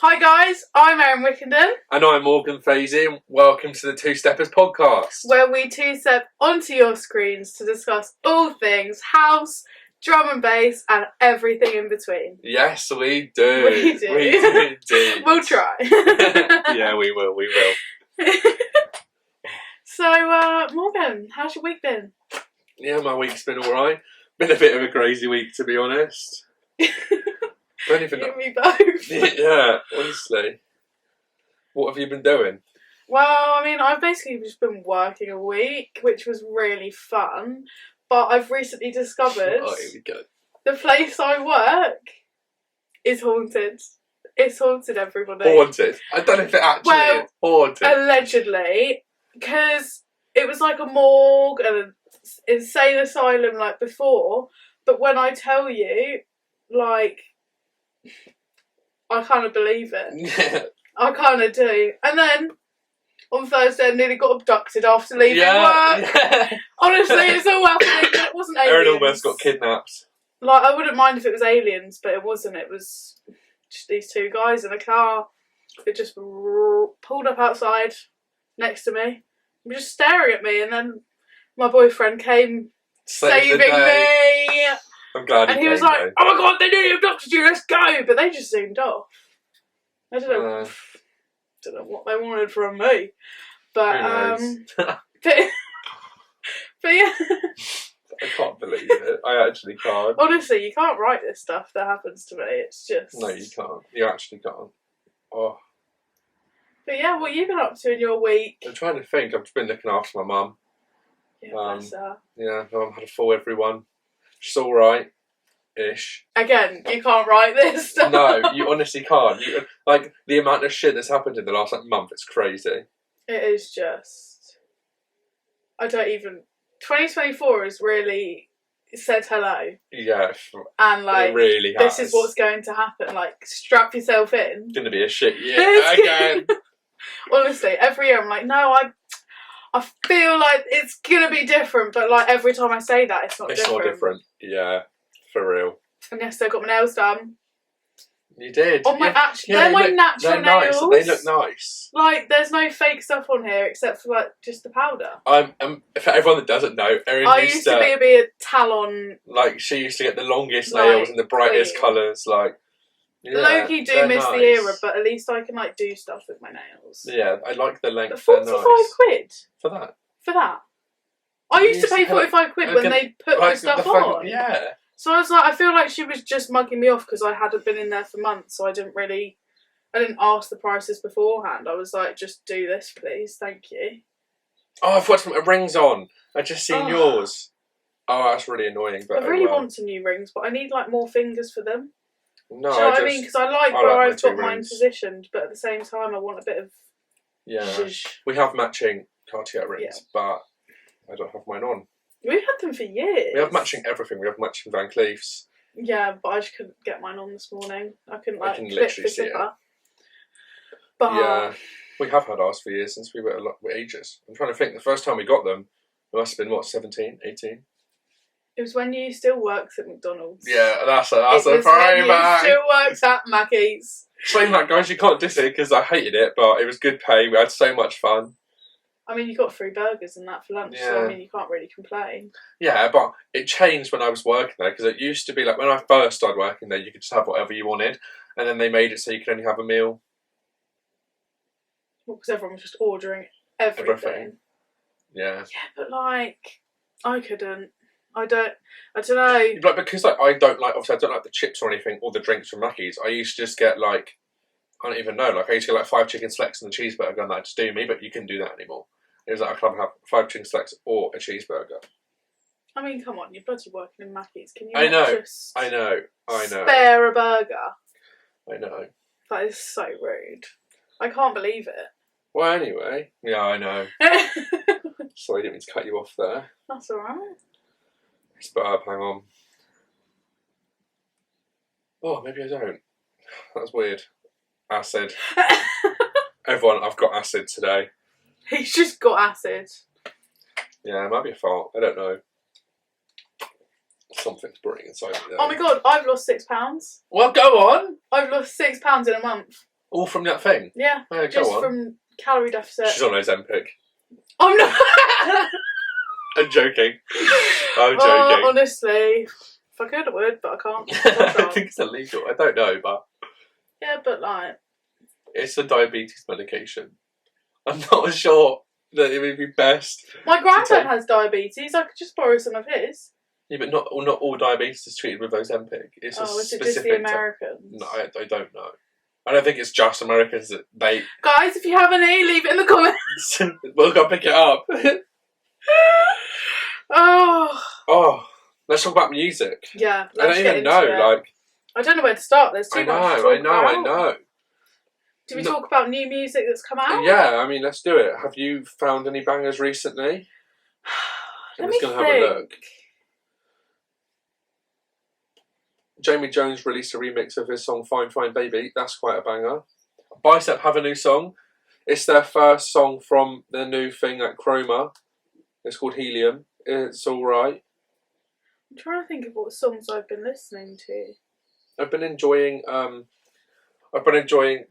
Hi guys, I'm Aeryn Wickenden. And I'm Morgan Fazy, and welcome to the Two Steppers podcast. Where we two-step onto your screens to discuss all things house, drum and bass, and everything in between. Yes, we do. We do. We do indeed. We'll try. Yeah, we will. So, Morgan, how's your week been? Yeah, my week's been alright. Been a bit of a crazy week, to be honest. Don't even You know. and me both. Yeah, honestly. What have you been doing? Well, I mean, I've basically just been working a week, which was really fun. But I've recently discovered Oh, here we go. the place I work is haunted. It's haunted, everybody. Haunted. I don't know if it actually is. Haunted. Allegedly, because it was like a morgue and an insane asylum like before. But when I tell you, like, I kind of believe it. I kind of do. And then on Thursday, I nearly got abducted after leaving work. Yeah. Honestly, it's all happening. But it wasn't aliens. Aeryn almost got kidnapped. Like, I wouldn't mind if it was aliens, but it wasn't. It was just these two guys in a car that just pulled up outside next to me, just staring at me, and then my boyfriend came saving me. I'm glad and he was like, "Oh my god, they nearly abducted you, let's go!" But they just zoomed off. I don't know what they wanted from me. But but yeah. I can't believe it. I actually can't. Honestly, you can't write this stuff that happens to me. It's just... No, you can't. You actually can't. Oh. But yeah, what have you been up to in your week? I'm trying to think. I've just been looking after my mum. Yeah, bless her. Yeah, my mum had a fall, everyone. She's alright-ish. Again, you can't write this stuff. No, you honestly can't. Like, the amount of shit that's happened in the last month, it's crazy. It is just... I don't even... 2024 has really said hello. Yeah, and like, it really has. This is what's going to happen. Like, strap yourself in. It's going to be a shit year again. Honestly, every year I'm like, no, I feel like it's going to be different, but like every time I say that, it's not different. It's not different. Yeah, for real. And yesterday I got my nails done. You did. On my they're my natural nails. Nice. They look nice. Like, there's no fake stuff on here except for like just the powder. For everyone that doesn't know, Aeryn I used to be a talon. Like, she used to get the longest nails in the brightest colours. Like, yeah, Low-key do miss the era, but at least I can like do stuff with my nails. Yeah, I like the length. But 45 quid for that. For that. I used to pay 45 quid when they put the stuff on. Yeah. So I was like, I feel like she was just mugging me off because I hadn't been in there for months, so I didn't ask the prices beforehand. I was like, just do this, please, thank you. Oh, I've got some rings on. I just seen yours. Oh, that's really annoying. But I really want some new rings, but I need like more fingers for them. No, do you know what I mean? Because I like where I've got mine positioned, but at the same time, I want a bit of. Yeah, we have matching Cartier rings, but I don't have mine on. We've had them for years. We have matching everything. We have matching Van Cleefs. Yeah, but I just couldn't get mine on this morning. I couldn't I can literally see it. But yeah, we have had ours for years since we were ages. I'm trying to think. The first time we got them, it must have been what, 17, 18? It was when you still worked at McDonald's. Yeah, that's a throwback. You still worked at Mackey's. Saying that, guys, you can't diss it because I hated it, but it was good pay. We had so much fun. I mean, you got free burgers and that for lunch, so I mean, you can't really complain. Yeah, but it changed when I was working there, because it used to be like when I first started working there, you could just have whatever you wanted, and then they made it so you could only have a meal. Well, because everyone was just ordering everything. Yeah. Yeah, but like, I couldn't. I don't know. Like, because like, I don't like the chips or anything, or the drinks from Mackey's. I used to just get like, I don't even know, like I used to get like 5 chicken selects and a cheeseburger, and that just do me, but you couldn't do that anymore. It was like I could have 5 chicken selects or a cheeseburger. I mean, come on, you're bloody working in Mackey's. Can you I know. Spare a burger? I know. That is so rude. I can't believe it. Well, anyway. Yeah, I know. Sorry, I didn't mean to cut you off there. That's alright. It's burp, hang on. Oh, maybe I don't. That's weird. Acid. Everyone, I've got acid today. He's just got acid. Yeah, it might be a fart. I don't know. Something's brewing inside me there. Oh my god, I've lost £6. Well, go on. I've lost £6 in a month. All from that thing? Yeah, Oh, just go on. from calorie deficit. She's on Ozempic. I'm not. I'm joking. I'm Oh, joking. honestly, if I could, I would, but I can't. I think it's illegal. I don't know, but Yeah, but like, it's a diabetes medication. I'm not sure that it would be best. my granddad has diabetes. I could just borrow some of his. Yeah, but not all diabetes is treated with Ozempic. It's a Is it specific just the Americans? No, I don't know. I don't think it's just Americans that they. Guys, if you have any, leave it in the comments. We'll go pick it up. Oh, let's talk about music. Yeah, I don't even know. Like, I don't know where to start. There's too much to talk about. I know. Do we talk about new music that's come out? Yeah, I mean, let's do it. Have you found any bangers recently? Let I'm me just going to have a look. Jamie Jones released a remix of his song Fine Fine Baby. That's quite a banger. Bicep have a new song. It's their first song from their new thing at Chroma. It's called Helium. It's alright. I'm trying to think of what songs I've been listening to. I've been enjoying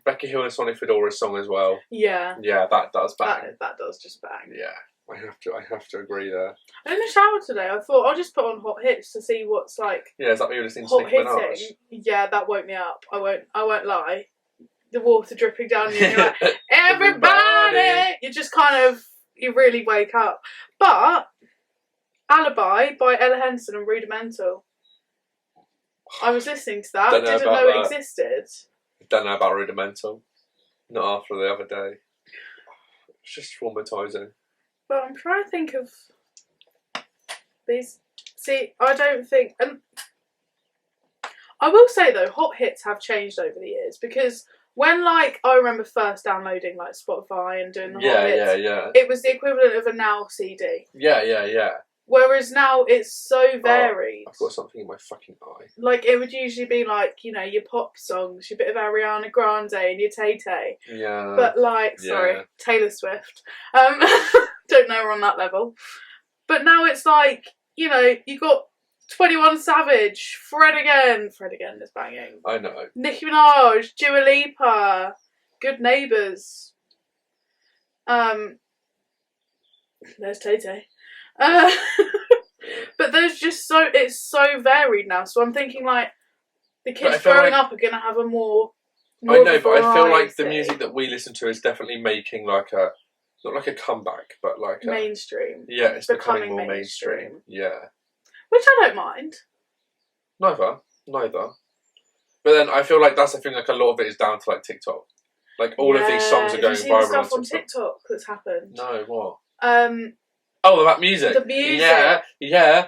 Becky Hill and Sonny Fedora's song as well. Yeah. Yeah, that does bang. That does just bang. Yeah. I have to agree there. In the shower today, I thought I'll just put on Hot Hits to see what's like. Yeah, is that what you were listening to? Hot Nicki Minaj? hitting. Yeah, that woke me up. I won't lie. The water dripping down you, and you're like, everybody! You really wake up. But Alibi by Ella Henson and Rudimental. I was listening to that. Didn't know it existed. Don't know about Rudimental. Not after the other day. It's just traumatising. But I'm trying to think of these. See, I don't think, and I will say though, Hot Hits have changed over the years, because when I remember first downloading like Spotify and doing the Hot Hits, it was the equivalent of a Now CD. Yeah. Whereas now it's so varied. I've got something in my fucking eye. Like, it would usually be like, your pop songs, your bit of Ariana Grande and your Tay-Tay. Yeah. But sorry, Taylor Swift. Don't know her on that level. But now it's like, you got 21 Savage, Fred again is banging. I know. Nicki Minaj, Dua Lipa, Good Neighbours. There's Tay-Tay. But there's just it's so varied now. So I'm thinking like the kids growing up are gonna have a more I know, but I feel like the variety. music that we listen to is definitely making like a not like a comeback, but like mainstream. Yeah, it's becoming more mainstream. Yeah. Which I don't mind. Neither. But then I feel like that's the thing. Like a lot of it is down to like TikTok. Like all of these songs are going viral. viral Stuff on TikTok that's happened. No, what? Oh, that music. The music. Yeah,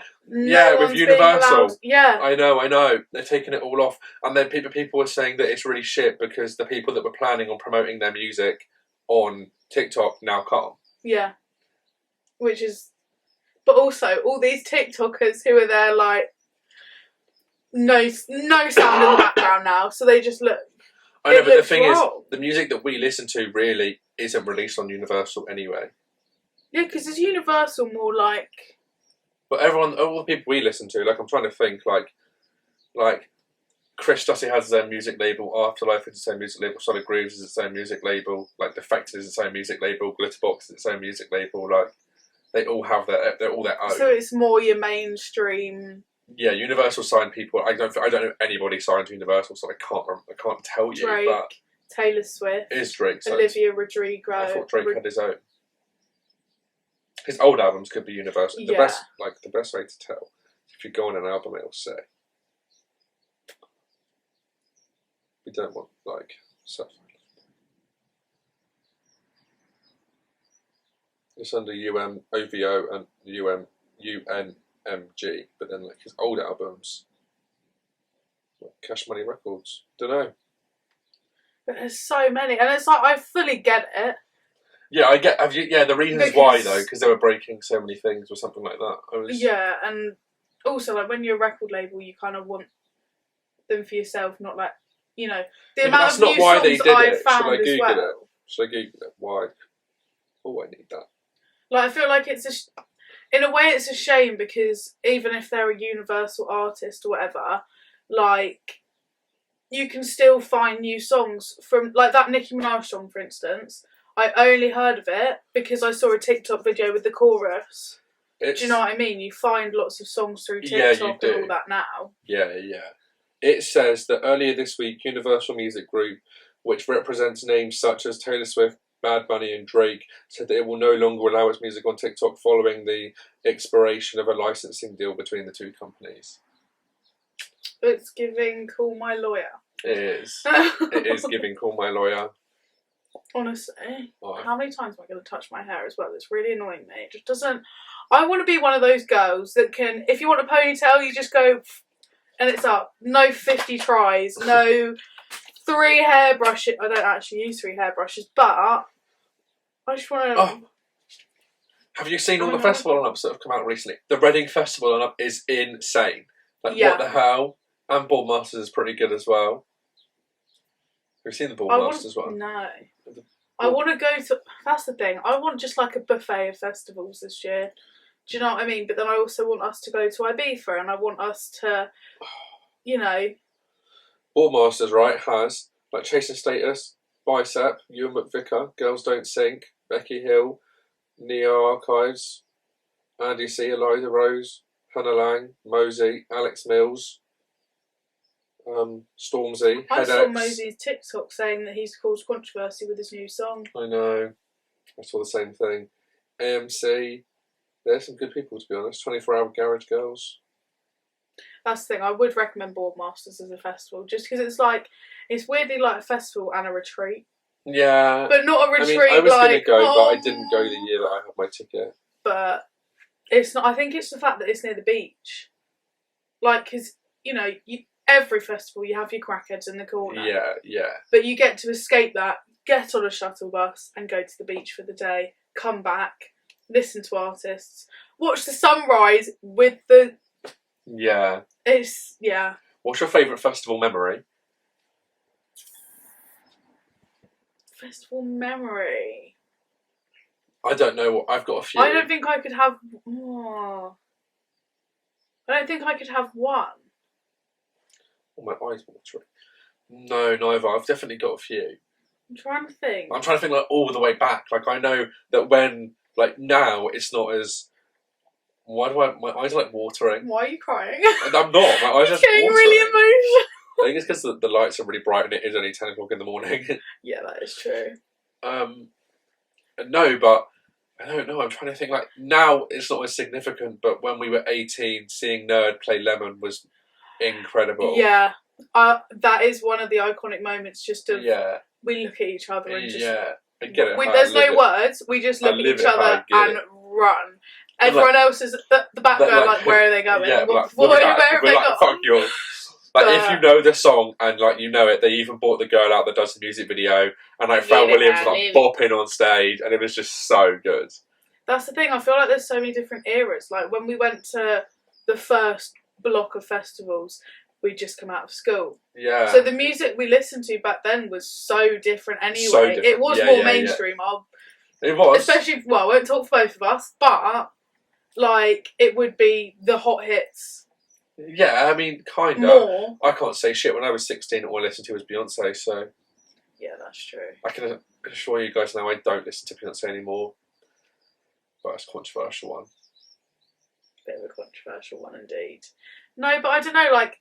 with Universal. Yeah. I know. They're taking it all off. And then people were saying that it's really shit because the people that were planning on promoting their music on TikTok now can't. Yeah. Which is... But also, all these TikTokers who are there, like... No sound in the background now, so they just look... I know, but the thing is, the music that we listen to really isn't released on Universal anyway. Yeah, because it's Universal more like... But all the people we listen to, like I'm trying to think, like Chris Dusty has his own music label, Afterlife is its own music label, Solid Grooves is its own music label, like Defected is its own music label, Glitterbox is its own music label, like they all have they're all their own. So it's more your mainstream... Yeah, Universal signed people. I don't know anybody signed to Universal, so I can't tell you. Drake, but Taylor Swift, is Drake signed? Olivia Rodrigo. I thought Drake had his own. His old albums could be Universal. The best way to tell, if you go on an album, it'll say, we don't want stuff. It's under OVO and UNMG, but then like his old albums, Cash Money Records. Don't know. But there's so many, and it's like I fully get it. Yeah, I get. The reasons why though, because they were breaking so many things or something like that. Yeah, and also like when you're a record label, you kind of want them for yourself, not like the amount of new songs I've found as well. Should I Google it? Why? Oh, I need that. Like I feel like in a way it's a shame because even if they're a Universal artist or whatever, like you can still find new songs from, like that Nicki Minaj song, for instance. I only heard of it because I saw a TikTok video with the chorus. Do you know what I mean? You find lots of songs through TikTok and all that now. Yeah. It says that earlier this week, Universal Music Group, which represents names such as Taylor Swift, Bad Bunny and Drake, said that it will no longer allow its music on TikTok following the expiration of a licensing deal between the two companies. It's giving Call My Lawyer. It is. It is giving Call My Lawyer. Honestly. Why? How many times am I going to touch my hair as well? It's really annoying me. It just doesn't... I want to be one of those girls that can... If you want a ponytail, you just go... And it's up. No 50 tries. No 3 hairbrushes. I don't actually use 3 hairbrushes, but... I just want to... Oh. Have you seen all the festival lineups that have come out recently? The Reading Festival lineup is insane. Like, what the hell? And Ball Masters is pretty good as well. Have you seen the Ball Masters one? No. I want to go to... That's the thing. I want just like a buffet of festivals this year. Do you know what I mean? But then I also want us to go to Ibiza and I want us to, you know... Ball Masters, right, has like Chasing Status, Bicep, Ewan McVicker, Girls Don't Sink, Becky Hill, Neo Archives, Andy C, Eliza Rose, Hannah Lang, Mosey, Alex Mills, Stormzy, I saw Headaches. Mosey's TikTok saying that he's caused controversy with his new song. I know. I saw the same thing. AMC. There's some good people, to be honest. 24-Hour Garage Girls. That's the thing. I would recommend Boardmasters as a festival, just because it's like, it's weirdly like a festival and a retreat. Yeah. But not a retreat. I was going to go, oh, but I didn't go the year that I had my ticket. But it's not. I think it's the fact that it's near the beach. Like, because, you know, every festival you have your crackheads in the corner. Yeah. But you get to escape that, get on a shuttle bus and go to the beach for the day, come back, listen to artists, watch the sunrise with the... Yeah. It's, yeah. What's your favourite festival memory? Festival memory? I don't know. I've got a few. I don't think I could have... Oh. I don't think I could have one. Oh, my eyes watering. No, neither. I've definitely got a few. I'm trying to think. I'm trying to think like all the way back. Like I know that when, like now, it's not as... Why do my eyes are like watering? Why are you crying? And I'm not. My eyes are just getting watering. really emotional. I think it's because the lights are really bright and it is only 10 o'clock in the morning. Yeah, that is true. No, but I don't know. I'm trying to think. Like now, it's not as significant. But when we were 18, seeing Nerd play Lemon was incredible. Yeah, that is one of the iconic moments. Just of we look at each other and just I get it. There's no words. We just look at each other and run. Everyone else is at the back going like, where are they going? Yeah, where have they gone? Fuck you. Like if you know the song and like you know it, they even brought the girl out that does the music video, and like Pharrell Williams was like bopping on stage, and it was just so good. That's the thing. I feel like there's so many different eras. Like when we went to the first block of festivals, we'd just come out of school. Yeah. So the music we listened to back then was so different anyway. So different. It was more mainstream. It was. Especially, well, I won't talk for both of us, but like it would be the hot hits. Yeah, I mean, kind of. More. I can't say shit. When I was 16, all I listened to was Beyonce, so... Yeah, that's true. I can assure you guys now I don't listen to Beyonce anymore. But it's a controversial one. Bit of a controversial one, indeed. No, but I don't know, like,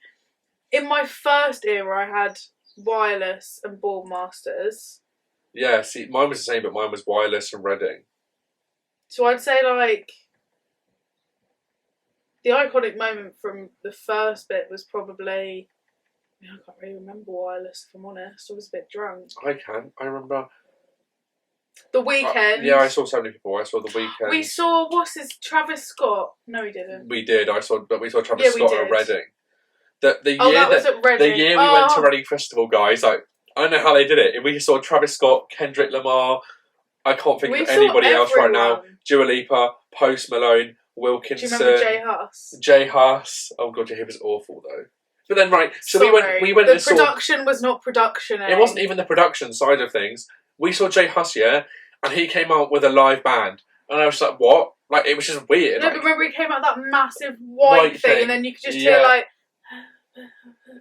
in my first era, I had Wireless and Boardmasters. Yeah, see, mine was the same, but mine was Wireless and Reading. So I'd say, like... The iconic moment from the first bit was probably... I can't really remember Wireless, if I'm honest. I was a bit drunk. I can. I remember... The Weeknd. Yeah, I saw so many people. I saw The Weeknd. We saw, Travis Scott? No, we didn't. We did. We saw Travis Scott at Reading. That was at Reading. The year we went to Reading Festival, guys, like, I don't know how they did it. We saw Travis Scott, Kendrick Lamar, I can't think of anybody else right now. Dua Lipa, Post Malone, Wilkinson. Do you remember Jay Huss? Jay Huss. Oh god, he was awful though. But then so we went. The production was not production. It wasn't even the production side of things. We saw Jay Huss, and he came out with a live band, and I was like, what? Like it was just weird. No, but remember he came out that massive white thing, and then you could just hear like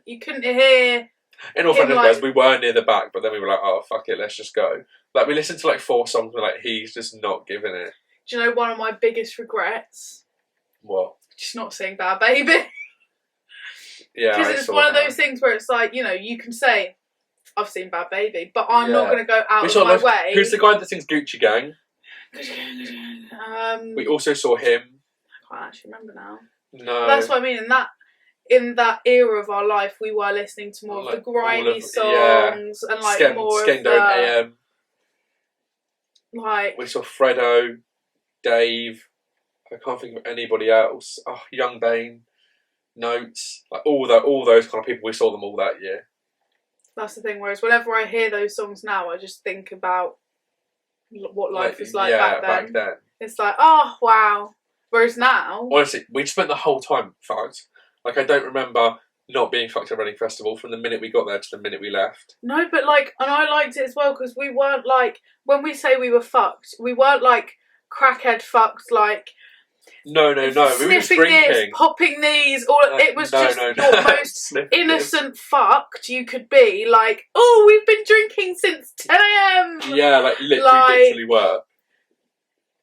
you couldn't hear In all him, fairness, like- guys, we were near the back, but then we were like, oh, fuck it, let's just go. Like, we listened to like 4 songs, and like, he's just not giving it. Do you know one of my biggest regrets? What? Just not seeing Bad Baby. Yeah, Because it's one of those things where it's like, you know, you can say, I've seen Bad Baby, but I'm not going to go out of my way. Who's the guy that sings Gucci Gang? We also saw him. I can't actually remember now. No. That's what I mean. In that era of our life, we were listening to more of the grimy songs and like more of the... AM. Like... We saw Fredo, Dave. I can't think of anybody else. Oh, Young Bane, Notes, like all those kind of people. We saw them all that year. That's the thing. Whereas whenever I hear those songs now, I just think about what life was like back then. It's like, oh wow. Whereas now, honestly, we spent the whole time fucked. Like, I don't remember not being fucked at Reading Festival from the minute we got there to the minute we left. No, but like, and I liked it as well because we weren't like, when we say we were fucked, we weren't like crackhead fucked, like. No. We were just sniffing drinking. this, popping these, or it was just no. your most innocent fucked you could be. Like, oh, we've been drinking since 10 a.m. Yeah, like literally were.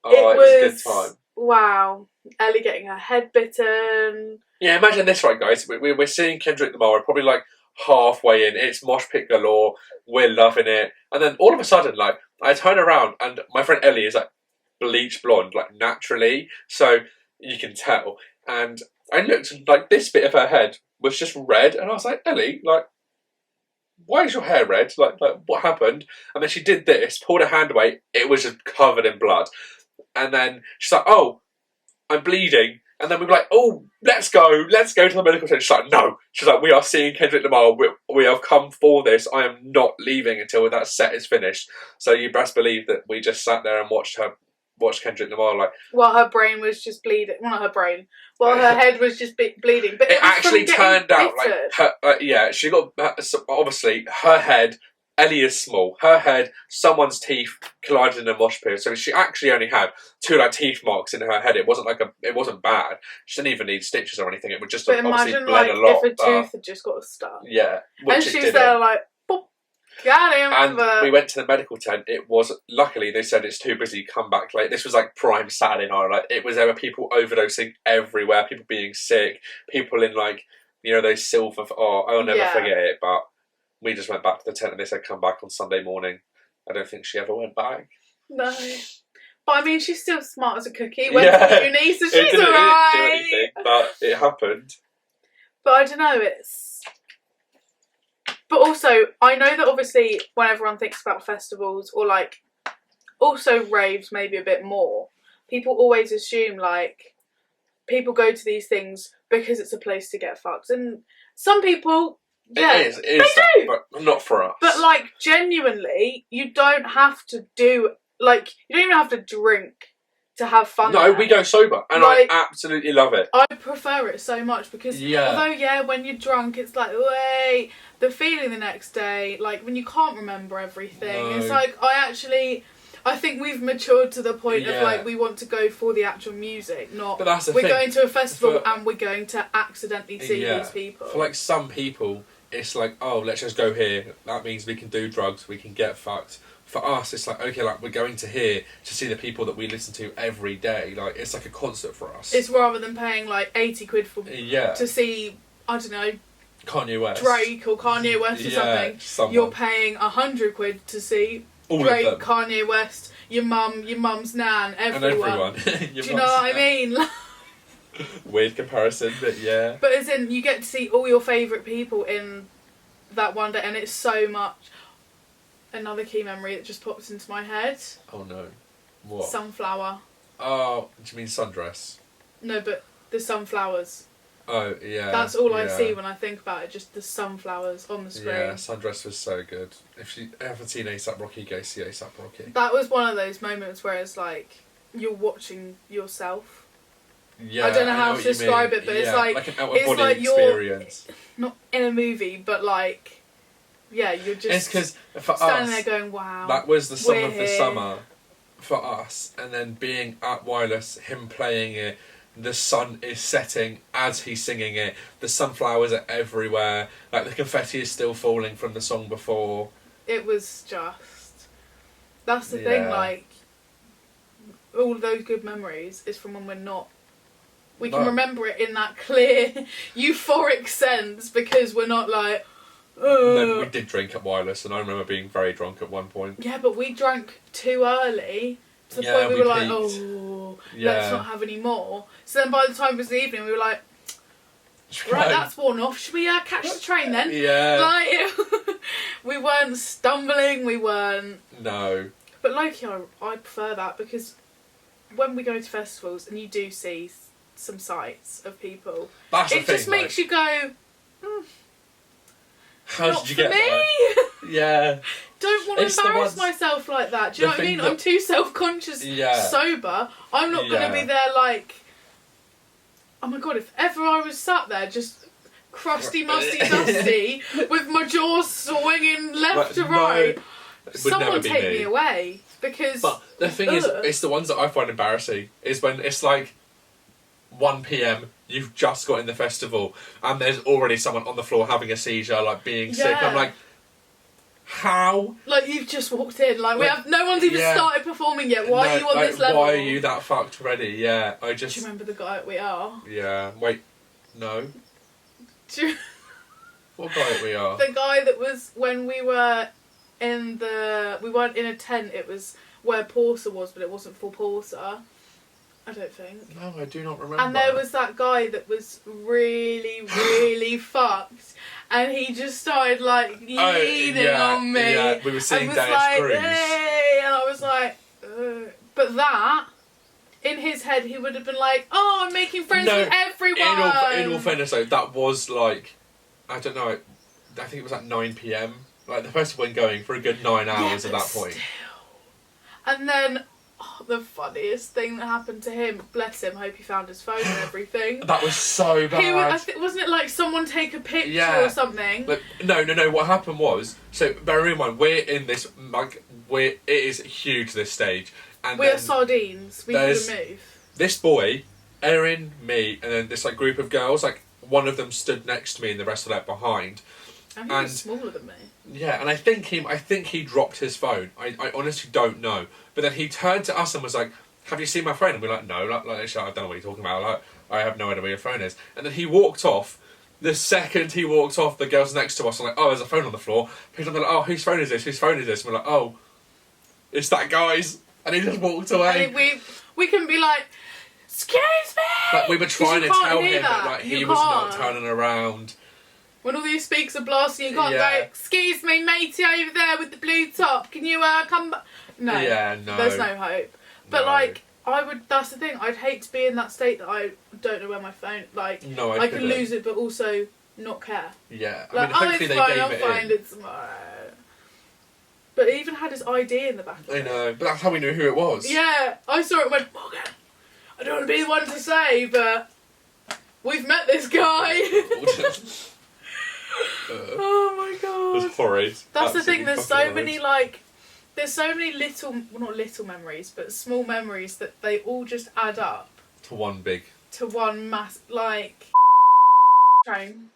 Oh, it was a good time. Wow, Ellie getting her head bitten. Yeah, imagine this, right, guys? We're seeing Kendrick Lamar. We're probably like halfway in. It's mosh pit galore. We're loving it, and then all of a sudden, like, I turn around and my friend Ellie is like bleach blonde, like naturally, so you can tell. And I looked, and like this bit of her head was just red, and I was like, Ellie, like, why is your hair red? Like what happened? And then she did this, pulled her hand away, it was just covered in blood. And then she's like, oh, I'm bleeding. And then we were like, oh, let's go to the medical center. She's like, no. She's like, we are seeing Kendrick Lamar. We have come for this. I am not leaving until that set is finished. So you best believe that we just sat there and watched Kendrick Lamar, like, while her brain was just bleeding. Well, not her brain. While her head was just bleeding. But it actually turned out like her, she got obviously her head. Ellie is small. Her head, someone's teeth collided in a mosh pit. So she actually only had 2 like teeth marks in her head. It wasn't bad. She didn't even need stitches or anything. It would just obviously bled like, a lot. If a tooth had just got stuck. Yeah, and she was there like, boop, got him. And we went to the medical tent. It was, luckily they said it's too busy, come back late. This was like prime Saturday night. Like, there were people overdosing everywhere, people being sick, people in like, you know, those silver, I'll never forget it, but we just went back to the tent and they said come back on Sunday morning. I don't think she ever went back. No. But I mean, she's still smart as a cookie. Went to uni, so she's alright. It didn't do anything, but it happened. But I don't know, But also, I know that obviously when everyone thinks about festivals or like also raves maybe a bit more, people always assume like people go to these things because it's a place to get fucked. And some people, yeah, it is they do, but not for us. But like genuinely, you don't have to do like you don't even have to drink to have fun. No, we go sober, and like, I absolutely love it. I prefer it so much because although when you're drunk, it's like wait, the feeling the next day, like when you can't remember everything, it's like I think we've matured to the point of like we want to go for the actual music, not we're going to a festival and we're going to accidentally see these people. For like some people, it's like, oh, let's just go here. That means we can do drugs, we can get fucked. For us, it's like, okay, like we're going to here to see the people that we listen to every day. Like, it's like a concert for us. It's rather than paying like 80 quid to see, I don't know, Kanye West, Drake or Kanye West or something. You're paying 100 quid to see all Drake, Kanye West, your mum's nan, everyone. Do you know what I mean? Weird comparison, but yeah. But as in, you get to see all your favourite people in that one day, and it's so much. Another key memory that just pops into my head. Oh no. What? Sunflower. Oh, do you mean sundress? No, but the sunflowers. Oh, yeah. That's all I see when I think about it, just the sunflowers on the screen. Yeah, Sundress was so good. If you haven't seen A$AP Rocky, go see A$AP Rocky. That was one of those moments where it's like, you're watching yourself. Yeah, I don't know how to describe it, but it's like an out-of-body experience. You're not in a movie, but like... Yeah, you're just it's because for standing us, there going, wow. That was the song of the summer for us, and then being at Wireless, him playing it, the sun is setting as he's singing it. The sunflowers are everywhere. Like, the confetti is still falling from the song before. It was just... That's the thing, like... All of those good memories is from when we're not... We can remember it in that clear, euphoric sense because we're not like... No, we did drink at Wireless, and I remember being very drunk at one point. Yeah, but we drank too early to the point we were like, let's not have any more. So then by the time it was the evening, we were like, right, that's worn off. Should we catch the train then? Yeah. Like, we weren't stumbling, we weren't... No. But low-key, I prefer that because when we go to festivals and you do see some sights of people, it just makes you go... How Not did you for get me. there? Yeah. Don't want to embarrass myself like that. Do you know what I mean? I'm too self-conscious sober. I'm not going to be there like, oh my god, if ever I was sat there just crusty, musty, dusty, with my jaws swinging left to right, someone take me away. Because... But the thing is, it's the ones that I find embarrassing, is when it's like 1 PM, you've just got in the festival, and there's already someone on the floor having a seizure, like being sick. I'm like, how? Like, you've just walked in, like, no one's even started performing yet. Why are you on this level? Why are you that fucked already? Yeah, I just... Do you remember the guy at We Are? Yeah, wait, no. What guy at We Are? The guy that was when we were in the... We weren't in a tent, it was where Porter was, but it wasn't for Porter. I don't think. No, I do not remember. And there was that guy that was really, really fucked. And he just started, like, leaning on me. Yeah, we were seeing Dennis Cruz. Hey! And I was like, ugh. But that, in his head, he would have been like, oh, I'm making friends with everyone. In all fairness, though, that was, like, I don't know, I think it was at 9 PM. Like, the festival went going for a good 9 hours at that point. Still. And then... Oh, the funniest thing that happened to him, bless him, hope he found his phone and everything. That was so bad. Wasn't it like someone take a picture or something? Like, no, what happened was, so bear in mind, we're in this, like, it is huge, this stage. And we are sardines, we couldn't move. This boy, Aeryn, me, and then this like group of girls, like one of them stood next to me and the rest of that behind. And he was smaller than me. Yeah, and I think he dropped his phone. I honestly don't know. But then he turned to us and was like, have you seen my phone? And we're like, no, like I don't know what you're talking about. Like, I have no idea where your phone is. And then he walked off. The second he walked off, the girls next to us were like, oh, there's a phone on the floor. People are like, oh, whose phone is this? Whose phone is this? And we're like, oh, it's that guy's. And he just walked away. And we can be like, excuse me! Like, we were trying to tell him that like, he was not turning around. When all these speakers are blasting, you can't go, excuse me, matey over there with the blue top, can you come back? No. Yeah, no. There's no hope. But, like, that's the thing, I'd hate to be in that state that I don't know where my phone, like, no, I can lose it, but also not care. Yeah. Like, hopefully it's fine, I'll find it tomorrow. But he even had his ID in the back of it. I know, but that's how we knew who it was. Yeah, I saw it and went, Morgan, I don't want to be the one to say, but we've met this guy. Oh my god. It was horrid. That's the thing, there's so many little, well not little memories, but small memories that they all just add up. To one big. To one mass, like... Train.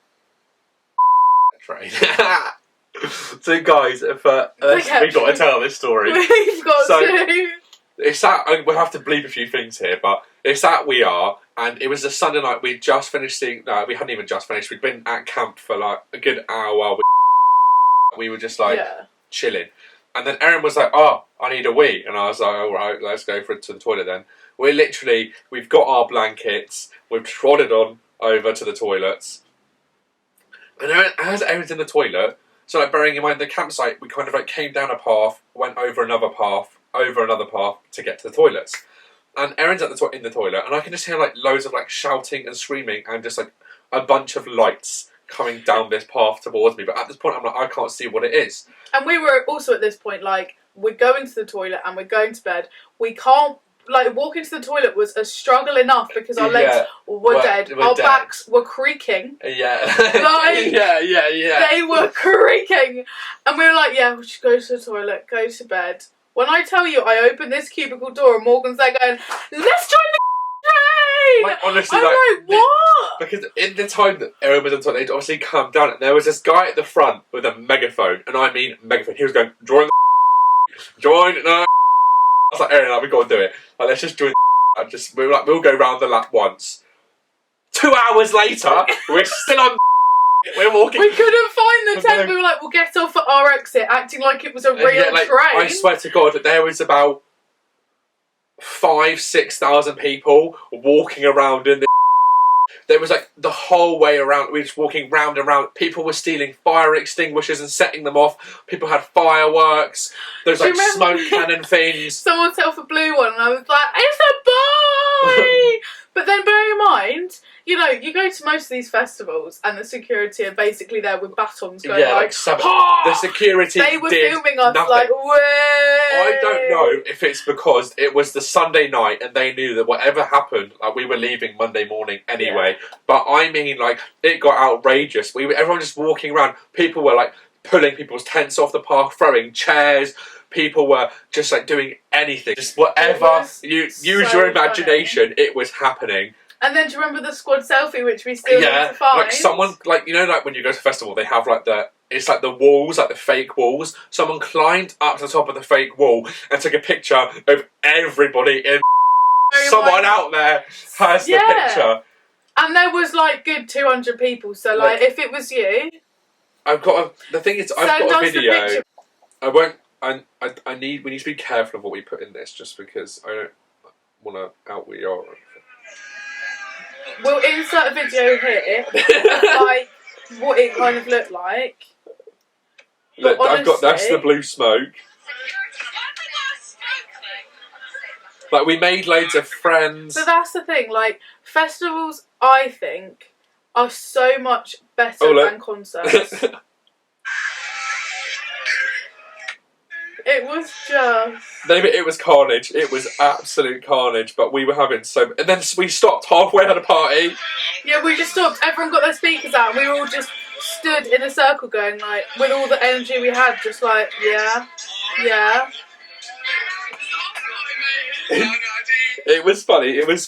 So guys, we've got to tell this story. We've got to. It's at, we'll have to bleep a few things here, but it's at We Are, and it was a Sunday night. We'd just finished seeing, no, we hadn't even just finished. We'd been at camp for like a good hour. We were just like chilling. And then Aeryn was like, oh, I need a wee. And I was like, all right, let's go to the toilet then. We've got our blankets, we've trotted on over to the toilets. And as Erin's in the toilet, so like bearing in mind the campsite, we kind of like came down a path, went over another path, over another path to get to the toilets. And Erin's in the toilet, and I can just hear like loads of like shouting and screaming and just like a bunch of lights coming down this path towards me. But at this point, I'm like, I can't see what it is. And we were also at this point like, we're going to the toilet and we're going to bed. We can't, like, walking to the toilet was a struggle enough because our legs were dead. Our backs were creaking. Yeah. Like, yeah. They were creaking. And we were like, yeah, we should go to the toilet, go to bed. When I tell you, I opened this cubicle door and Morgan's there going, let's join the Like, honestly, I'm like, what? Because in the time that Aeryn was on top, they'd obviously calmed down, and there was this guy at the front with a megaphone, and I mean megaphone. He was going, join join, no. I was like, Aeryn, we got to do it. Like, let's just join. We were like, we'll go round the lap once. 2 hours later, we're still on. We're walking. We couldn't find the tent. We were like, we'll get off at our exit, acting like it was a real train. I swear to God, there was about 5,000-6,000 people walking around in the. There was like the whole way around. We were just walking round and round. People were stealing fire extinguishers and setting them off. People had fireworks. There was like smoke cannon things. Someone set off a blue one, and I was like, "It's a boy!" But then, bear in mind, you know, you go to most of these festivals, and the security are basically there with batons going the security. They were filming us nothing. like, "Way!" I don't know if it's because it was the Sunday night and they knew that whatever happened, like we were leaving Monday morning anyway. Yeah. But I mean, like, it got outrageous. Everyone just walking around. People were like pulling people's tents off the park, throwing chairs. People were just like doing anything, just whatever. Use your imagination. Funny. It was happening. And then do you remember the squad selfie, which we still need to find? Like someone, like, you know, like when you go to a festival, they have like it's like the walls, like the fake walls. Someone climbed up to the top of the fake wall and took a picture of everybody in. Someone out there has the picture. And there was like good 200 people. So like if it was you, I've got the thing is I've got a video. I won't. We need to be careful of what we put in this, just because I don't want to out we are. We'll insert a video here of like what it kind of looked like. Look, honestly, that's the blue smoke. Like, we made loads of friends. So that's the thing, like, festivals, I think, are so much better than concerts. It was just... It was carnage. It was absolute carnage, but we were having so... And then we stopped halfway at a party. Yeah, we just stopped. Everyone got their speakers out, and we were all just stood in a circle going, like, with all the energy we had, just like, yeah. It was funny. It was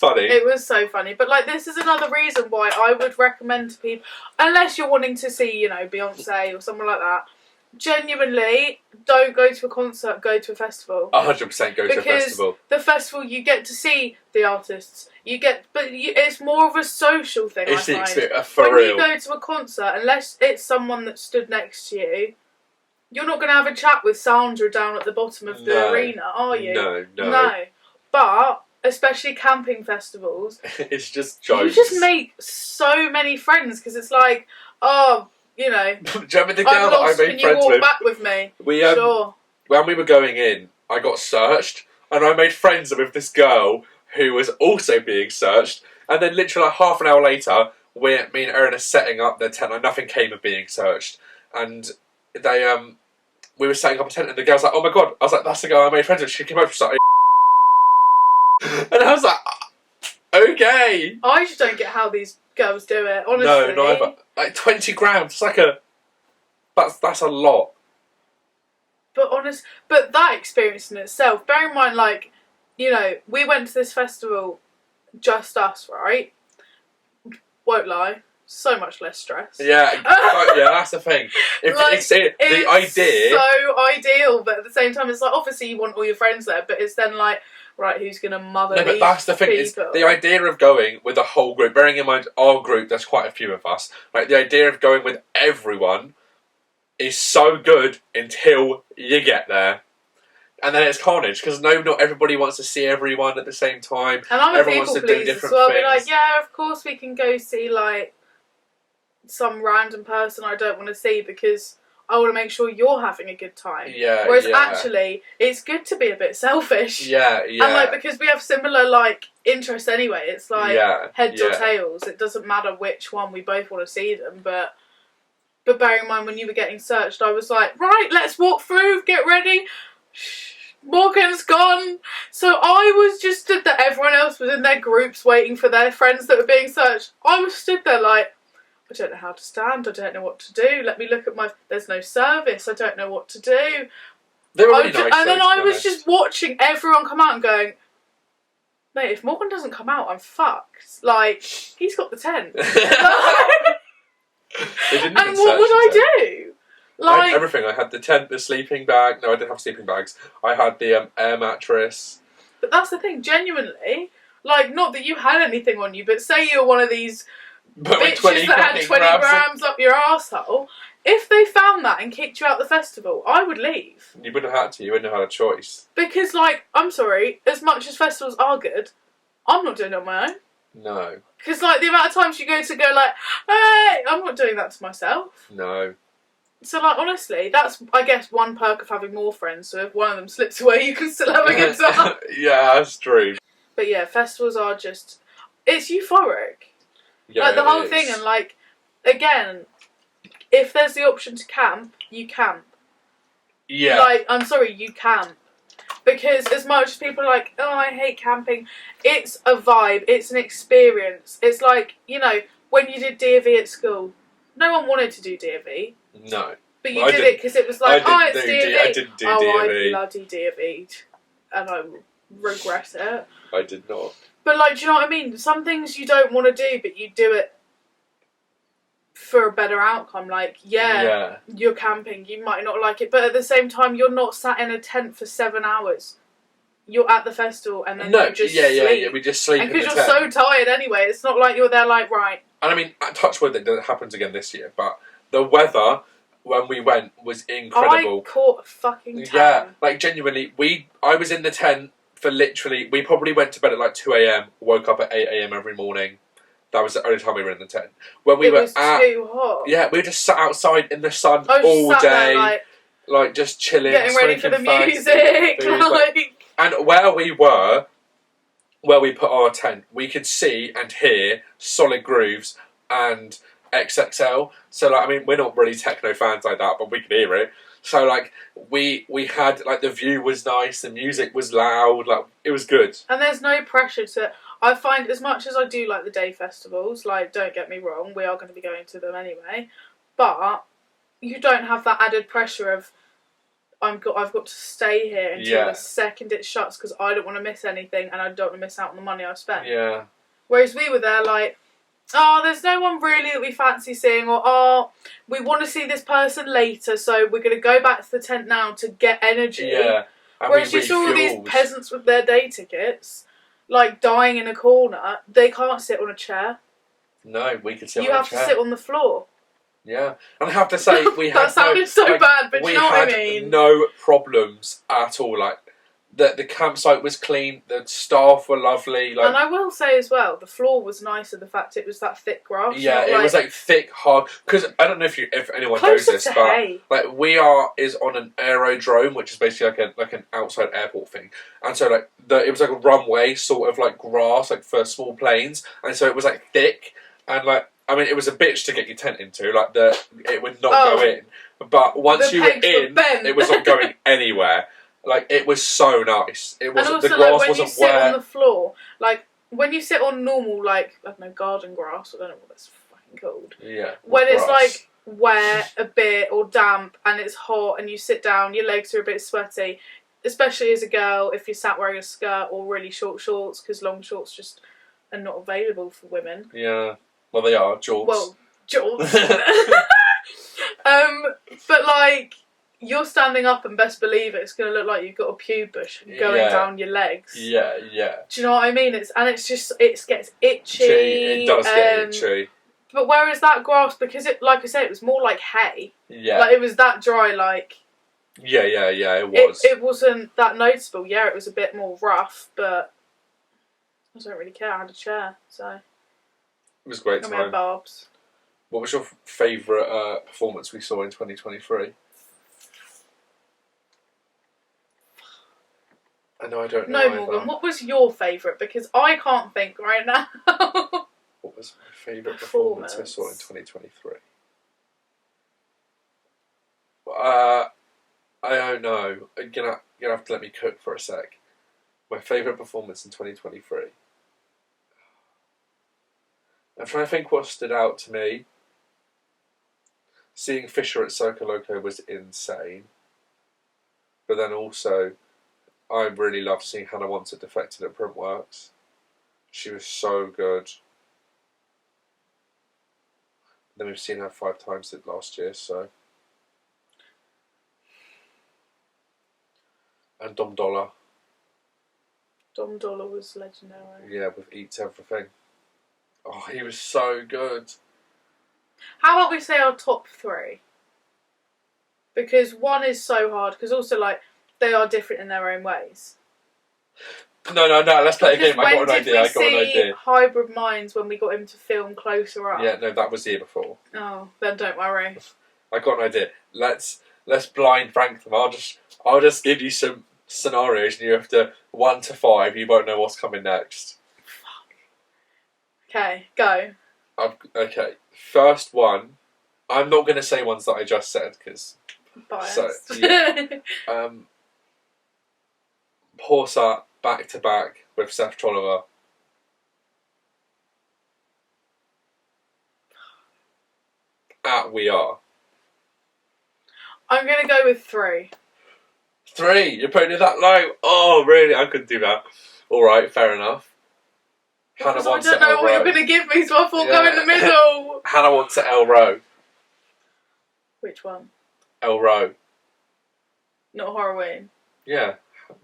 so funny. But, like, this is another reason why I would recommend to people, unless you're wanting to see, you know, Beyonce or someone like that, genuinely, don't go to a concert, go to a festival. 100% go to a festival. Because the festival, you get to see the artists. It's more of a social thing, I find. For real. When you go to a concert, unless it's someone that stood next to you, you're not going to have a chat with Sandra down at the bottom of the arena, are you? No. But, especially camping festivals, it's just jokes. You just make so many friends, because it's like, oh... You know, do you remember the girl that I made friends with? Can you walk back with me? Sure. When we were going in, I got searched, and I made friends with this girl who was also being searched. And then, literally, like, half an hour later, me and Aeryn are setting up the tent. Like, nothing came of being searched, and we were setting up a tent, and the girl's like, "Oh my god!" I was like, "That's the girl I made friends with." She came over, she's like, and I was like, "Okay." I just don't get how these girls do it, honestly. No, neither. Like 20 grams, it's like that's a lot. But that experience in itself, bear in mind, like, you know, we went to this festival, just us, right? Won't lie, so much less stress. Yeah, that's the thing. It's the idea. So ideal, but at the same time, it's like, obviously you want all your friends there, but it's then like, right, who's going to mother these but that's the thing, is the idea of going with a whole group, bearing in mind our group, there's quite a few of us, like, the idea of going with everyone is so good until you get there. And then it's carnage, because not everybody wants to see everyone at the same time. And I'm everyone wants to do different things. I'll be like, yeah, of course we can go see, like, some random person I don't want to see, because... I want to make sure you're having a good time. Yeah. Whereas actually, it's good to be a bit selfish. Yeah. And like, because we have similar like interests anyway, it's like heads or tails. It doesn't matter which one, we both want to see them. But bearing in mind when you were getting searched, I was like, right, let's walk through, get ready. Shh, Morgan's gone. So I was just stood there. Everyone else was in their groups waiting for their friends that were being searched. I was stood there like, I don't know how to stand, I don't know what to do, let me look at there's no service, I don't know what to do. They were really nice, and then I was just watching everyone come out and going, Mate, if Morgan doesn't come out, I'm fucked. Like, he's got the tent. They didn't And even what search would the I tent. do? I Like, had everything. I had the tent, the sleeping bag. No, I didn't have sleeping bags. I had the air mattress. but that's the thing, genuinely. Like, not that you had anything on you, but say you're one of these But with bitches that had 20 grams up your arsehole. If they found that and kicked you out the festival, I would leave. You wouldn't have had to. You wouldn't have had a choice. Because, like, I'm sorry, as much as festivals are good, I'm not doing it on my own. No. Because, like, the amount of times you go to go, like, hey, I'm not doing that to myself. No. So, like, honestly, that's, I guess, one perk of having more friends. So if one of them slips away, you can still have a good time. Yeah, that's true. But yeah, festivals are just, it's euphoric. Yeah, like, the it whole is. thing, and, like, again, if there's the option to camp, you camp. Yeah. Like, I'm sorry, you camp. Because as much as people are like, oh, I hate camping, it's a vibe, it's an experience. It's like, you know, when you did D&V at school, no one wanted to do D&V. No. But you Well, did it because it was like, oh, it's D&V. I didn't do oh, D&V. I bloody D&V'd. And I regret it. I did not. But, like, do you know what I mean? Some things you don't want to do, but you do it for a better outcome. Like, yeah, you're camping, you might not like it, but at the same time, you're not sat in a tent for 7 hours. You're at the festival and then you just sleep. Yeah, we just sleep And in the because you're tent. so tired anyway, it's not like you're there like, right. And I mean, touch wood that happens again this year, but the weather when we went was incredible. I caught a fucking tan. Yeah, like genuinely, I was in the tent for literally, we probably went to bed at like 2 a.m, woke up at 8 a.m. every morning. That was the only time we were in the tent. When we it was too hot. Yeah, we just sat outside in the sun I was all sat day, there, like just chilling, getting ready for the smoking fags, music. food, Like, and where we were, where we put our tent, we could see and hear Solid Grooves and XXL. So, like, I mean, we're not really techno fans like that, but we could hear it. So, like, we had, like, the view was nice, the music was loud, like, it was good. and there's no pressure to... I find, as much as I do like the day festivals, like, don't get me wrong, we are going to be going to them anyway, but you don't have that added pressure of, I've got to stay here until the second it shuts because I don't want to miss anything and I don't want to miss out on the money I've spent. Yeah. Whereas we were there like, oh, there's no one really that we fancy seeing, or oh, we want to see this person later, so we're going to go back to the tent now to get energy. Yeah. And whereas you saw all these peasants with their day tickets, like dying in a corner, they can't sit on a chair. No, we could sit on a chair. You have to sit on the floor. Yeah, and I have to say we had that sounded so bad, but you know what I mean. No problems at all. Like the campsite was clean, the staff were lovely. Like, and I will say as well, the floor was nicer. The fact it was that thick grass. Yeah, it was like thick, hard. Because I don't know if anyone knows this, but hay. like is on an aerodrome, which is basically like an outside airport thing. And so like it was like a runway, sort of like grass, like for small planes, and so it was like thick and like. I mean, it was a bitch to get your tent into. Like it would not go in. But once you were in, it was not going anywhere. Like it was so nice. It was. And also, the grass like, when wasn't you sit wet. on the floor, like when you sit on normal, like I don't know, garden grass. I don't know what that's fucking called. Yeah. When it's grass. like wet a bit or damp and it's hot and you sit down, your legs are a bit sweaty. Especially as a girl, if you're sat wearing a skirt or really short shorts, because long shorts just are not available for women. Yeah. Well, they are jorts. Well, jorts. But like, you're standing up and best believe it's going to look like you've got a pube bush going down your legs. Yeah, yeah. Do you know what I mean? It gets itchy. It does get itchy. But whereas that grass, because it, like I said, it was more like hay. Yeah. Like it was that dry, like. Yeah, it was. It wasn't that noticeable. Yeah, it was a bit more rough, but I don't really care. I had a chair, so. It was a great time. Barbs. What was your favourite performance we saw in 2023? I know I don't know. No, Morgan, what was your favourite? Because I can't think right now. What was my favourite performance I saw in 2023? I don't know. You're gonna have to let me cook for a sec. My favourite performance in 2023. I'm trying to think what stood out to me. Seeing Fisher at Circo Loco was insane. But then also, I really loved seeing Hannah Once at Defected at Printworks. She was so good. Then we've seen her 5 times last year, so. And Dom Dollar. Dom Dollar was legendary. Yeah, with Eats Everything. Oh, he was so good. How about we say our top 3? Because one is so hard, because also, like, they are different in their own ways. No, let's play a game. I got an idea. When did we see Hybrid Minds when we got him to film Closer Up? Yeah, no, that was the year before. Oh, then don't worry. I got an idea. Let's blind rank them. I'll just give you some scenarios, and you have to 1 to 5. You won't know what's coming next. Fuck. Okay, go. Okay, first one. I'm not going to say ones that I just said because. Biased. So, yeah. Horse Up back to back with Seth Trolliver. At We Are. I'm going to go with 3. 3? You're putting it that low? Oh, really? I couldn't do that. Alright, fair enough. Hannah wants I don't know what you're going to give me, so I thought go in the middle. Hannah wants at El Row. Which one? El Row. Not Halloween. Yeah,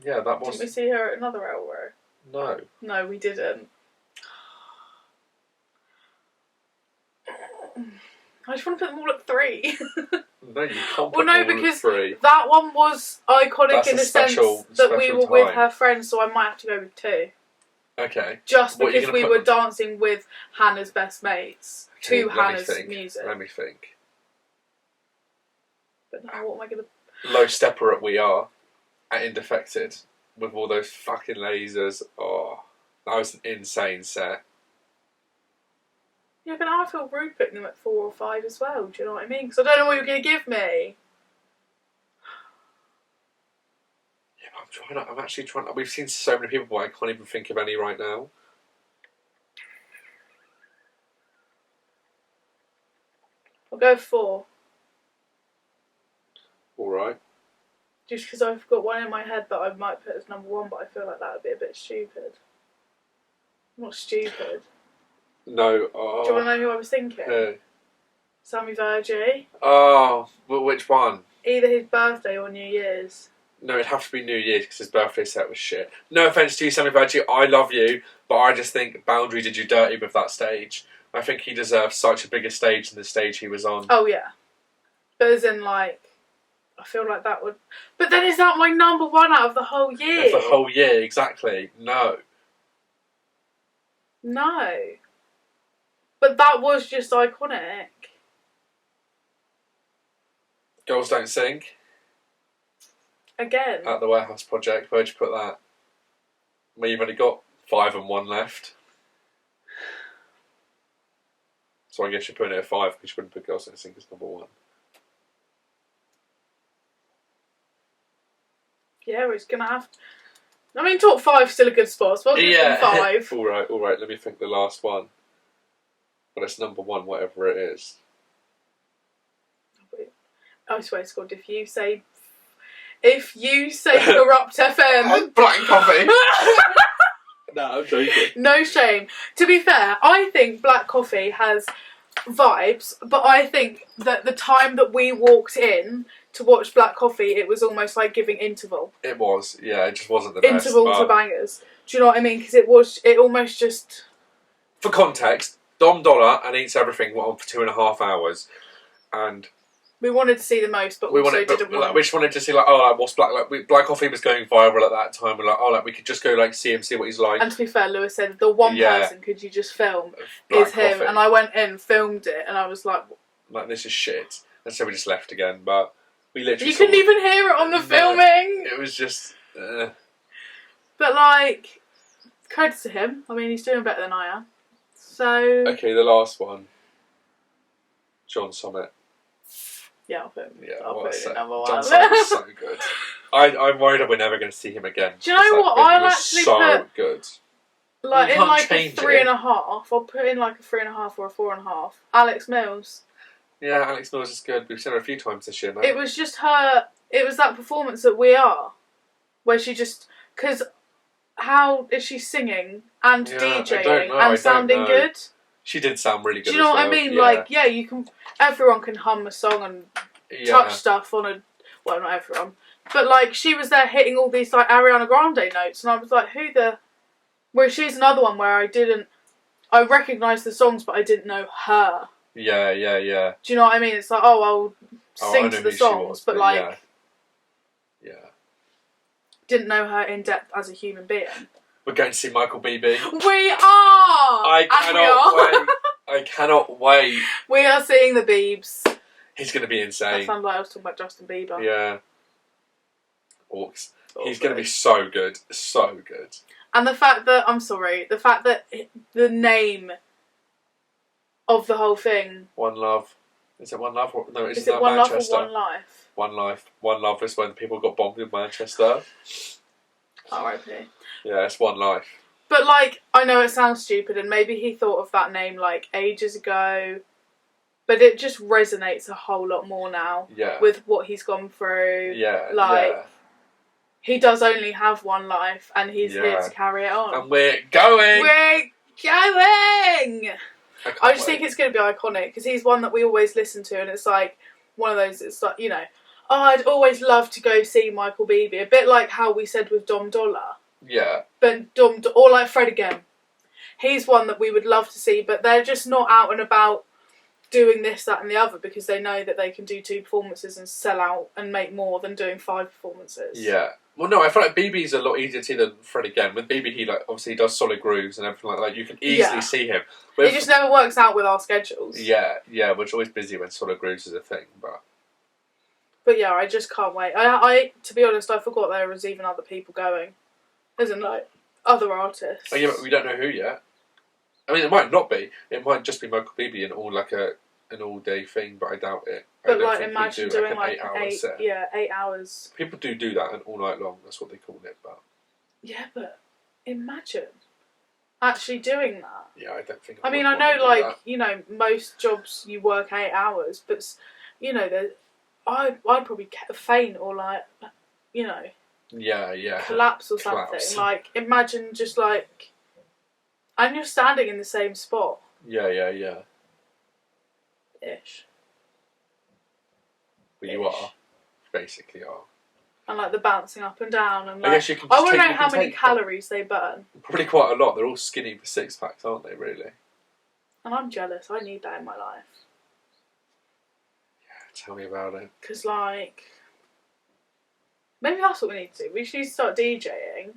that was. Didn't we see her at another El Row? No. No, we didn't. I just want to put them all at 3. No, you can't. Well, no, because that one was iconic in the sense that we were with her friends, so I might have to go with 2. Okay. Just because we were dancing with Hannah's best mates to Hannah's music. Let me think. But now, what am I going to... Low Stepper at We Are, at Indefected, with all those fucking lasers. Oh, that was an insane set. Yeah, but I feel rude putting them at 4 or 5 as well, do you know what I mean? Because I don't know what you're going to give me. Yeah, I'm actually trying. We've seen so many people, but I can't even think of any right now. I'll go with 4. Alright. Just because I've got one in my head that I might put as number 1, but I feel like that would be a bit stupid. Not stupid. No. Do you want to know who I was thinking? Sammy Virgie. Oh, well, which one? Either his birthday or New Year's. No, it'd have to be New Year's because his birthday set was shit. No offence to you, Sammy Virgie, I love you, but I just think Boundary did you dirty with that stage. I think he deserves such a bigger stage than the stage he was on. Oh, yeah. But as in, like, I feel like that would... But then is that my number 1 out of the whole year? Of the whole year, exactly. No. No. But that was just iconic. Girls Don't Sing. Again. At the Warehouse Project. Where'd you put that? Well, you've only got 5 and 1 left. So I guess you're putting it at 5 because you wouldn't put Girls Don't Sing as number 1. Yeah, we're just going to have to... I mean, top 5's still a good spot, so I'll give them 5. Alright, let me think the last one. But it's number 1, whatever it is. I swear to God, if you say Corrupt FM... Black Coffee! No, I'm joking. No shame. To be fair, I think Black Coffee has vibes, but I think that the time that we walked in to watch Black Coffee, it was almost like giving Interval. It was, yeah, it just wasn't the best. Interval to bangers. Do you know what I mean? Because it almost just... For context, Dom Dollar and Eats Everything were on for 2.5 hours, and... We wanted to see the most, but we just wanted to see, like, what's Black... Like, Black Coffee was going viral at that time. We're like, we could just go, like, see him, see what he's like. And to be fair, Lewis said, the one person could you just film Black is him. Coffee. And I went in, filmed it, and I was like... Like, this is shit. And so we just left again, but we literally... You couldn't even hear it on the filming! It was just... But, like, credit to him. I mean, he's doing better than I am. So... Okay, the last one. John Summit. Yeah, I'll put him. Yeah, I'll put it at number 1. John Summit was so good. I'm worried that we're never going to see him again. Do you know what? I'll actually so good. Like, in like a 3.5. I'll put in like a 3.5 or a 4.5. Alex Mills. Yeah, Alex Mills is good. We've seen her a few times this year, man. It was just her... It was that performance at We Are. Where she just... Because how is she singing and Yeah, I don't DJing know, I don't and sounding know. good? She did sound really good. Do you know as what I well. mean? Yeah. Like, yeah, you can. Everyone can hum a song and touch stuff on a. Well, not everyone, but like she was there hitting all these like Ariana Grande notes, and I was like, who the? Whereas she's another one where I recognised the songs, but I didn't know her. Yeah. Do you know what I mean? It's like, oh, I'll I sing know to who the she songs, was, but like, yeah. didn't know her in depth as a human being. We're going to see Michael Beebe. We are. I cannot wait. I cannot wait. We are seeing the Biebs. He's going to be That insane. sounded like I was talking about Justin Bieber. Yeah. He's going to be so good. So good. And the fact that, the name of the whole thing. One Love. Is it One Love? No, Is it One Manchester. Love or One Life? One Life. One Love is when people got bombed in Manchester. R.I.P. Yeah, it's One Life. But like, I know it sounds stupid, and maybe he thought of that name like ages ago, but it just resonates a whole lot more now. Yeah. With what he's gone through. Yeah. Like, yeah. he does only have one life, and he's here to carry it on. And we're going! We're going! I just wait. think it's going to be iconic, because he's one that we always listen to, and it's like, one of those, it's like, you know, oh, I'd always love to go see Michael Beebe, a bit like how we said with Dom Dollar. Yeah. But or like Fred again. He's one that we would love to see, but they're just not out and about doing this, that and the other, because they know that they can do 2 performances and sell out and make more than doing 5 performances. Yeah. Well, no, I feel like BB's a lot easier to see than Fred again. With BB, he like obviously does solid grooves and everything like that. You can easily see him. But it just never works out with our schedules. Yeah, we're always busy when solid grooves is a thing, But yeah, I just can't wait. I to be honest, I forgot there was even other people going. Isn't like other artists. Oh yeah, but we don't know who yet. I mean, it might not be. It might just be Michael Beebe and all like an all day thing, but I doubt it. But I don't like, think imagine do doing like like an 8-hour set. 8 hours. People do that and all night long. That's what they call it. But yeah, but imagine actually doing that. Yeah, I don't think. I mean, I know, like, you know, most jobs you work 8 hours, but you know, I'd probably faint or like, you know, collapse or something. Like, imagine just like, and you're standing in the same spot. Yeah. Ish. But you are, basically are. And like the bouncing up and down and like, I guess you can I want to know how many calories they burn. Probably quite a lot. They're all skinny for 6-packs, aren't they? Really. And I'm jealous. I need that in my life. Yeah, tell me about it. Because like, maybe that's what we need to do. We should need to start DJing,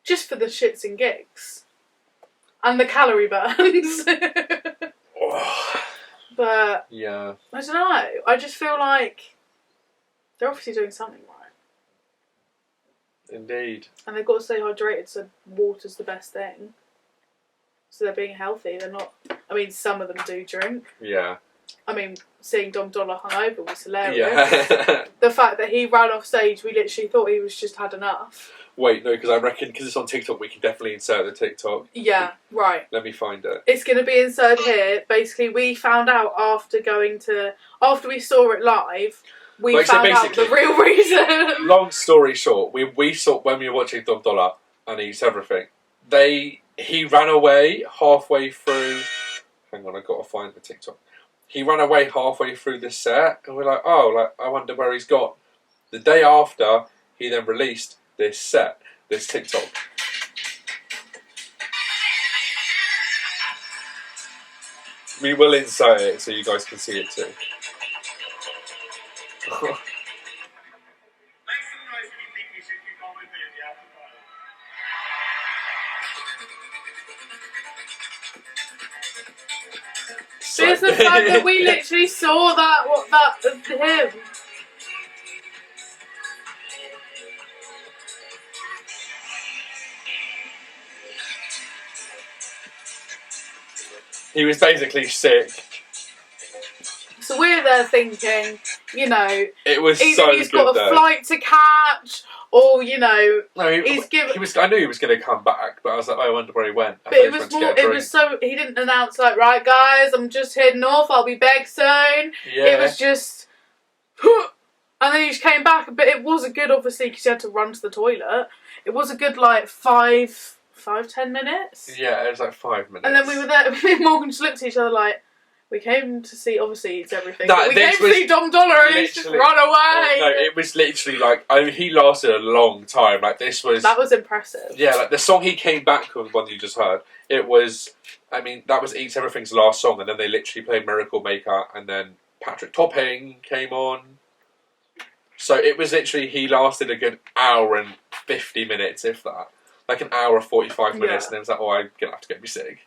just for the shits and gigs, and the calorie burns. But yeah, I don't know. I just feel like they're obviously doing something right. Indeed. And they've got to stay hydrated, so water's the best thing. So they're being healthy. They're not. I mean, some of them do drink. Yeah. I mean, seeing Dom Dollar hungover was hilarious. Yeah. The fact that he ran off stage, we literally thought he was just had enough. Wait, no, because I reckon because it's on TikTok, we can definitely insert the TikTok. Yeah, right. Let me find it. It's going to be inserted here. Basically, we found out after we saw it live, we found out the real reason. Long story short, we saw when we were watching Dom Dollar and Eats Everything, he ran away halfway through. Hang on, I got to find the TikTok. He ran away halfway through the set, and we're like, oh, like I wonder where he's gone. The day after, he then released this TikTok. We will insert it so you guys can see it too. It's the fact that we literally saw that of him. He was basically sick. So we're there thinking, you know, it was either so he's got a flight to catch, or you know, he's given. I knew he was going to come back, but I was like, oh, I wonder where he went. But it was more. It was so he didn't announce like, right, guys, I'm just heading off. I'll be back soon. Yeah. It was just, And then he just came back, but it was a good, obviously, because he had to run to the toilet. It was a good, like, 10 minutes. Yeah, it was like 5 minutes. And then we were there, me and Morgan just looked at each other like, we came to see, obviously it's everything, but we came to see Dom Dollar and he's just run away. No, it was literally like, he lasted a long time. Like, this was... That was impressive. Yeah, like, the song he came back with, the one you just heard, it was... I mean, that was Eats Everything's last song, and then they literally played Miracle Maker, and then Patrick Topping came on. So it was literally, he lasted a good hour and 50 minutes, if that. Like an hour 45 minutes, and then it was like, oh, I'm going to have to get me sick.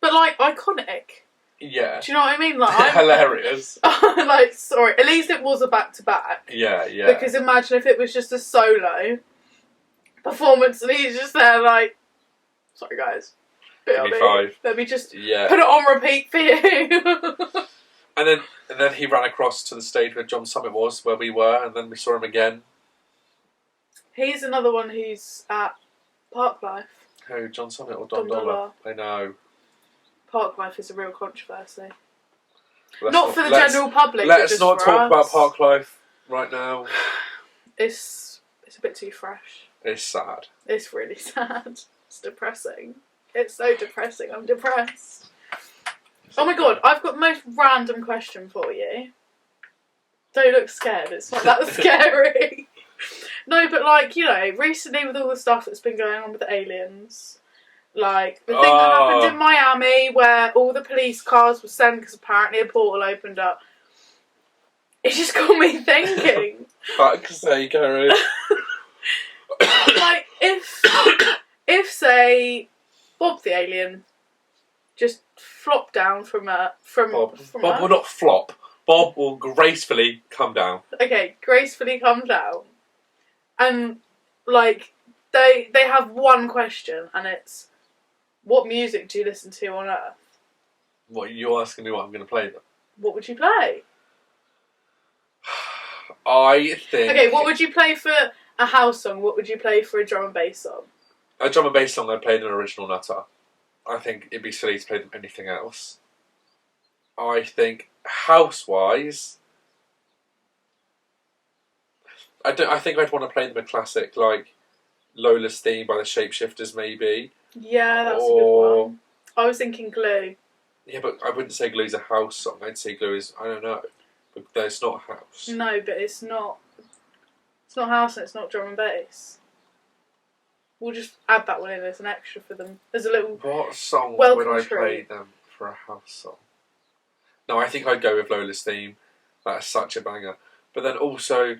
But, like, iconic. Yeah. Do you know what I mean? Like, hilarious. Like, sorry, at least it was a back-to-back. Yeah, yeah. Because imagine if it was just a solo performance and he's just there like, sorry guys, Give me 5. Let me just put Yeah. it on repeat for you. And then he ran across to the stage where John Summit was, where we were, and then we saw him again. He's another one who's at Parklife. Who, John Summit or Don Don Dollar? Dollar. I know. Parklife is a real controversy. Let's Not for the general public. Let but us just not for talk about us. Parklife right now. It's a bit too fresh. It's sad. It's really sad. It's depressing. It's so depressing. I'm depressed. Oh my god, I've got the most random question for you. Don't look scared, it's not that scary. No, but like, you know, recently with all the stuff that's been going on with the aliens, like the thing that happened in Miami where all the police cars were sent because apparently a portal opened up, it just got me thinking. Fuck's sake, Aeryn. Like, if say, Bob the alien just flopped down from Bob Earth. will not flop. Bob will gracefully come down. Okay, gracefully come down. And, like, they have one question, and it's, what music do you listen to on Earth? What, you're asking me what I'm going to play them? What would you play? I think... Okay, what would you play for a house song? What would you play for a drum and bass song? A drum and bass song, I'd play an original Nutter. I think it'd be silly to play them anything else. I think, house-wise... I think I'd want to play them a classic, like Lola's Theme by the Shapeshifters, maybe. Yeah, that's a good one. I was thinking Glue. Yeah, but I wouldn't say Glue's a house song. I'd say Glue is, I don't know. But it's not a house. No, but it's not house and it's not drum and bass. We'll just add that one in as an extra for them. As a little... What song welcome would I treat. play them for a house song? No, I think I'd go with Lola's Theme. That's such a banger. But then also...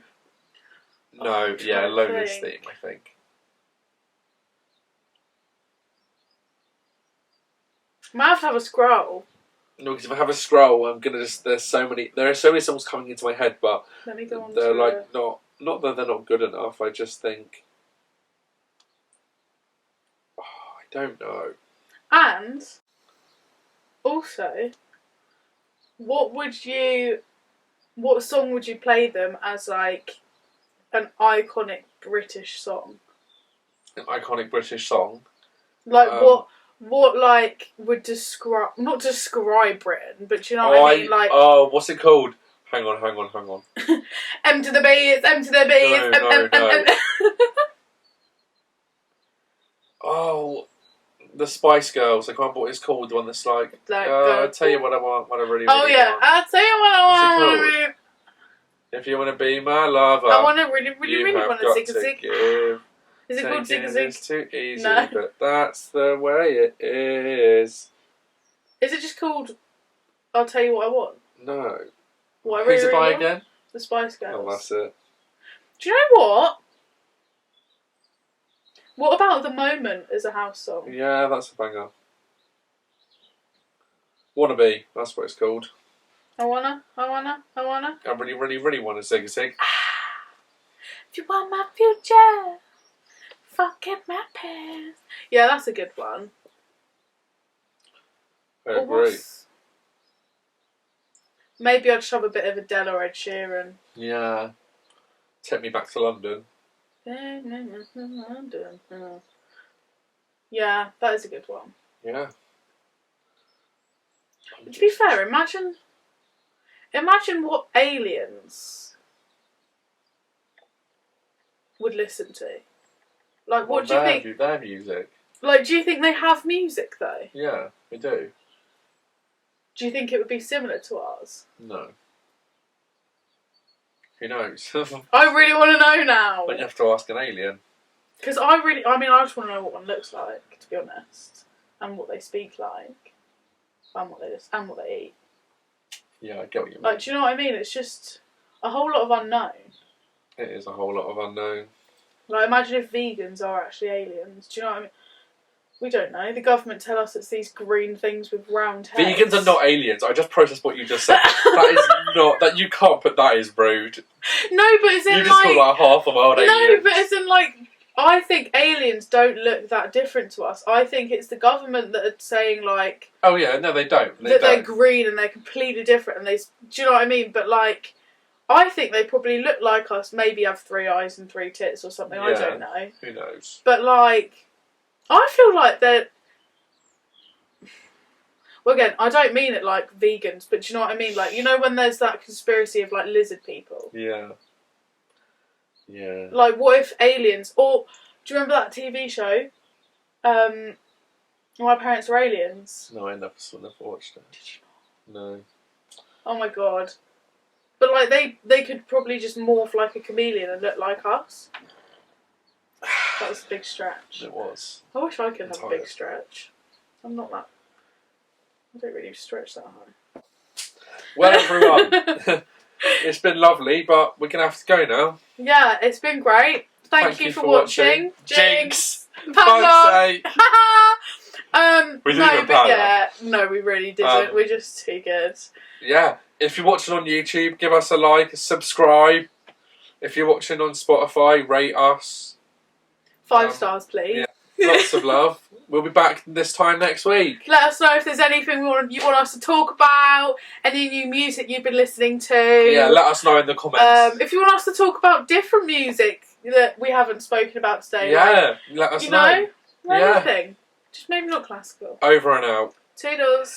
No, yeah, Lola's Theme, I think. Might have a scroll. No, because if I have a scroll, I'm gonna just... There are so many songs coming into my head, but Let me go on they're to like it. not that they're not good enough. I just think... Oh, I don't know. And also, what song would you play them as like an iconic British song? An iconic British song. Like what like would not describe Britain, but you know what I mean? Like what's it called? Hang on. M to the B, it's M to the B, it's M. Oh, the Spice Girls. I can't remember what it's called. The one that's like, I'll tell you what I want, what I really, oh really yeah, want. I'll tell you what I want. If you want to be my lover, I want to really want to got zig zig. give. Is it called zig Taking zig? is too easy, No. but that's the way it is. Is it just called I'll Tell You What I Want? No. What I Who's really, it by really want? again? The Spice Girls. Oh, that's it. Do you know what? What about The Moment as a house song? Yeah, that's a banger. Wannabe, that's what it's called. I wanna. I really, really, really want to zig zig. If you want my future, forget my past. Yeah, that's a good one. I Or agree. Maybe I'd shove a bit of Adele or Ed Sheeran. Yeah. Take me back to London. Yeah, that is a good one. Yeah. To be fair, imagine what aliens would listen to? Like, Well, what do you think? Their music. Like, do you think they have music though? Yeah, we do. Do you think it would be similar to ours? No. Who knows? I really want to know now. But you have to ask an alien. Because I just want to know what one looks like, to be honest, and what they speak like, and what they eat. Yeah, I get what you mean. Like, do you know what I mean? It's just a whole lot of unknown. It is a whole lot of unknown. Like, imagine if vegans are actually aliens. Do you know what I mean? We don't know. The government tell us it's these green things with round heads. Vegans are not aliens. I just processed what you just said. That is not... That you can't put... That is rude. No, but it's in you just call that half a world aliens. No, but it's in like... I think aliens don't look that different to us. I think it's the government that are saying like... Oh yeah, no they don't. They're green and they're completely different and they... Do you know what I mean? But like... I think they probably look like us, maybe have 3 eyes and 3 tits or something, Yeah, I don't know. Who knows? But like... I feel like they're... Well, again, I don't mean it like vegans, but do you know what I mean? Like, you know when there's that conspiracy of like lizard people? Yeah. Yeah. Like, what if aliens... Or, do you remember that TV show? My Parents Were Aliens? No, I never watched it. Did you not? No. Oh my god. But like, they could probably just morph like a chameleon and look like us. That was a big stretch. It was. I wish I could have a big stretch. I'm not that... I don't really stretch that high. Well, everyone, it's been lovely, but we're going to have to go now. Yeah, it's been great. Thank you for watching. Jinx! Padlock! We didn't even plan yeah, no, we really didn't. We're just too good. Yeah, if you're watching on YouTube, give us a like, a subscribe. If you're watching on Spotify, rate us. 5 stars, please. Yeah, lots of love. We'll be back this time next week. Let us know if there's anything you want us to talk about, any new music you've been listening to. Yeah, let us know in the comments. If you want us to talk about different music that we haven't spoken about today. Yeah, let us know. Anything. Just maybe not classical. Over and out. Toodles.